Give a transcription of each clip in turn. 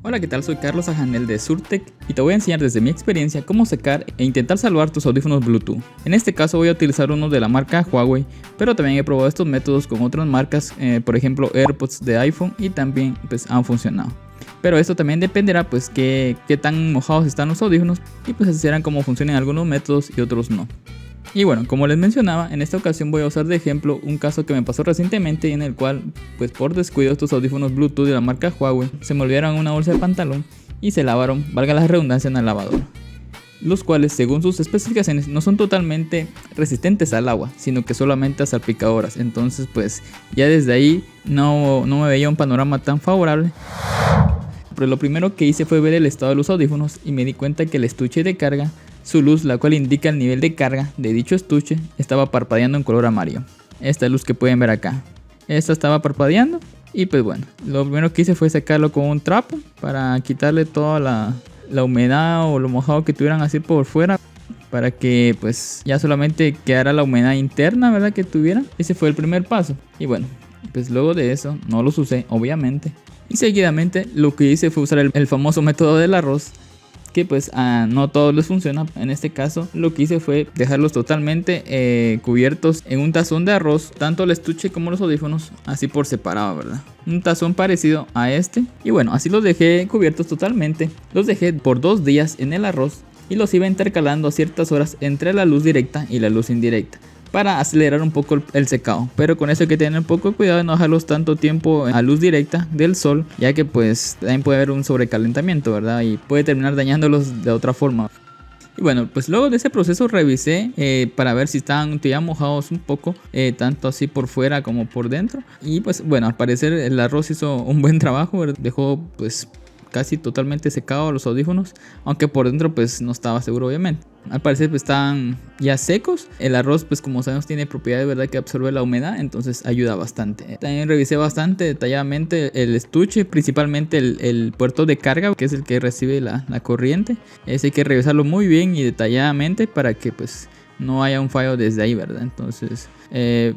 Hola, ¿qué tal? Soy Carlos Ajanel de Surtec y te voy a enseñar desde mi experiencia cómo secar e intentar salvar tus audífonos Bluetooth. En este caso voy a utilizar uno de la marca Huawei, pero también he probado estos métodos con otras marcas, por ejemplo AirPods de iPhone, y también pues han funcionado. Pero esto también dependerá pues qué tan mojados están los audífonos, y pues así serán cómo funcionan algunos métodos y otros no. Y bueno, como les mencionaba, en esta ocasión voy a usar de ejemplo un caso que me pasó recientemente, en el cual, pues por descuido, estos audífonos Bluetooth de la marca Huawei se me olvidaron en una bolsa de pantalón y se lavaron, valga la redundancia, en la lavadora. Los cuales, según sus especificaciones, no son totalmente resistentes al agua, sino que solamente a salpicadoras. Entonces pues ya desde ahí no me veía un panorama tan favorable. Pero lo primero que hice fue ver el estado de los audífonos y me di cuenta que el estuche de carga, su luz, la cual indica el nivel de carga de dicho estuche, estaba parpadeando en color amarillo. Esta luz que pueden ver acá. Esta estaba parpadeando y pues bueno, lo primero que hice fue secarlo con un trapo para quitarle toda la humedad o lo mojado que tuvieran así por fuera, para que pues ya solamente quedara la humedad interna, ¿verdad? Que tuviera. Ese fue el primer paso. Y bueno, pues luego de eso no los usé, obviamente. Y seguidamente lo que hice fue usar el famoso método del arroz, que pues no todos les funciona. En este caso lo que hice fue dejarlos totalmente cubiertos en un tazón de arroz, tanto el estuche como los audífonos, así por separado, ¿verdad? Un tazón parecido a este. Y bueno, así los dejé cubiertos totalmente. Los dejé por 2 días en el arroz y los iba intercalando a ciertas horas entre la luz directa y la luz indirecta, para acelerar un poco el secado. Pero con eso hay que tener un poco de cuidado de no dejarlos tanto tiempo a luz directa del sol, ya que pues también puede haber un sobrecalentamiento, ¿verdad? Y puede terminar dañándolos de otra forma. Y bueno, pues luego de ese proceso revisé para ver si estaban ya mojados un poco, tanto así por fuera como por dentro. Y pues bueno, al parecer el arroz hizo un buen trabajo, ¿verdad? Dejó pues casi totalmente secado los audífonos, aunque por dentro pues no estaba seguro, obviamente. Al parecer pues estaban ya secos. El arroz pues como sabemos tiene propiedades, ¿verdad?, que absorbe la humedad, entonces ayuda bastante. También revisé bastante detalladamente el estuche, principalmente el puerto de carga, que es el que recibe la corriente. Ese hay que revisarlo muy bien y detalladamente para que pues no haya un fallo desde ahí, ¿verdad? Entonces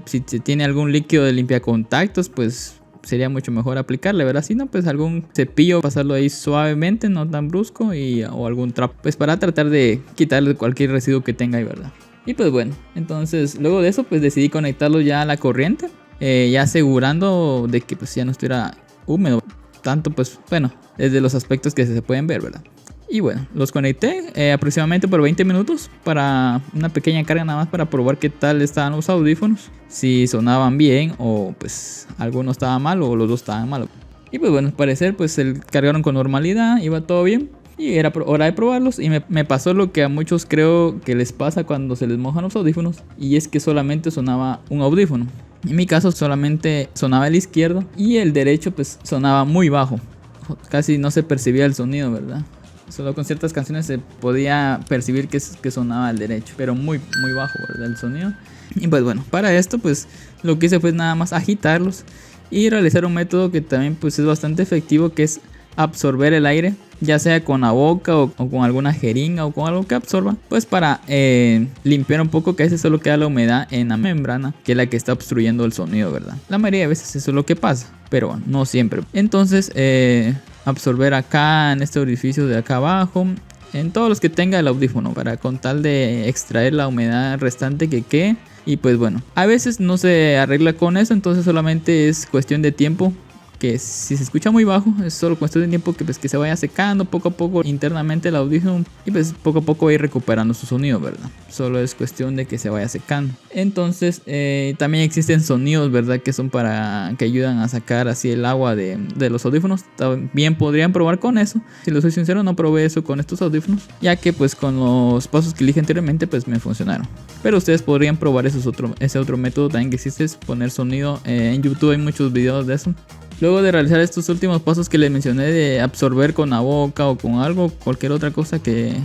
si tiene algún líquido de limpiacontactos, pues sería mucho mejor aplicarle, ¿verdad? Si no, pues algún cepillo, pasarlo ahí suavemente, no tan brusco, o algún trapo, pues para tratar de quitarle cualquier residuo que tenga ahí, ¿verdad? Y pues bueno, entonces luego de eso pues decidí conectarlo ya a la corriente, ya asegurando de que pues ya no estuviera húmedo tanto, pues bueno, desde los aspectos que se pueden ver, ¿verdad? Y bueno, los conecté aproximadamente por 20 minutos para una pequeña carga, nada más para probar qué tal estaban los audífonos, si sonaban bien o pues alguno estaba mal o los dos estaban mal. Y pues bueno, al parecer pues se cargaron con normalidad, iba todo bien y era hora de probarlos. Y me pasó lo que a muchos creo que les pasa cuando se les mojan los audífonos, y es que solamente sonaba un audífono. En mi caso solamente sonaba el izquierdo y el derecho pues sonaba muy bajo, casi no se percibía el sonido, ¿verdad? Solo con ciertas canciones se podía percibir que sonaba al derecho, pero muy bajo, ¿verdad?, el sonido. Y pues bueno, para esto pues lo que hice fue nada más agitarlos y realizar un método que también pues es bastante efectivo, que es absorber el aire, ya sea con la boca o con alguna jeringa o con algo que absorba, pues para limpiar un poco, que a veces solo queda la humedad en la membrana, que es la que está obstruyendo el sonido, ¿verdad? La mayoría de veces eso es lo que pasa, pero no siempre. Entonces absorber acá en este orificio de acá abajo, en todos los que tenga el audífono, para con tal de extraer la humedad restante que quede. Y pues bueno, a veces no se arregla con eso, entonces solamente es cuestión de tiempo, que si se escucha muy bajo es solo cuestión de tiempo que, pues, que se vaya secando poco a poco internamente el audífono, y pues poco a poco va a ir recuperando su sonido, ¿verdad? Solo es cuestión de que se vaya secando. Entonces también existen sonidos, ¿verdad?, que son para que ayudan a sacar así el agua de los audífonos. También podrían probar con eso. Si les soy sincero, no probé eso con estos audífonos, ya que pues con los pasos que elige anteriormente pues me funcionaron. Pero ustedes podrían probar ese otro método también que existe, es poner sonido. En YouTube hay muchos videos de eso. Luego de realizar estos últimos pasos que les mencioné, de absorber con la boca o con algo, cualquier otra cosa que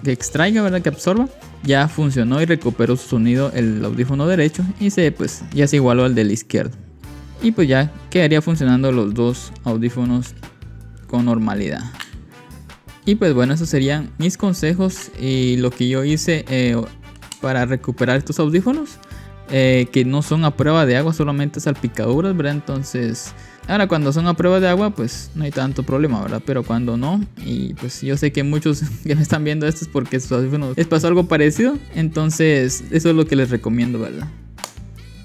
extraiga, ¿verdad?, que absorba, ya funcionó y recuperó su sonido el audífono derecho, y pues ya se igualó al del izquierdo. Y pues ya quedaría funcionando los dos audífonos con normalidad. Y pues bueno, esos serían mis consejos y lo que yo hice para recuperar estos audífonos, que no son a prueba de agua, solamente salpicaduras, ¿verdad? Entonces Ahora cuando son a prueba de agua pues no hay tanto problema, ¿verdad? Pero cuando no, y pues yo sé que muchos que me están viendo esto es porque sus audífonos les pasó algo parecido. Entonces eso es lo que les recomiendo, ¿verdad?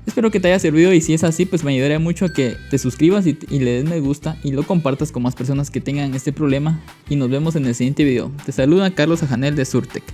Espero que te haya servido y si es así pues me ayudaría mucho a que te suscribas y le des me gusta y lo compartas con más personas que tengan este problema. Y nos vemos en el siguiente video. Te saluda Carlos Ajanel de Surtec.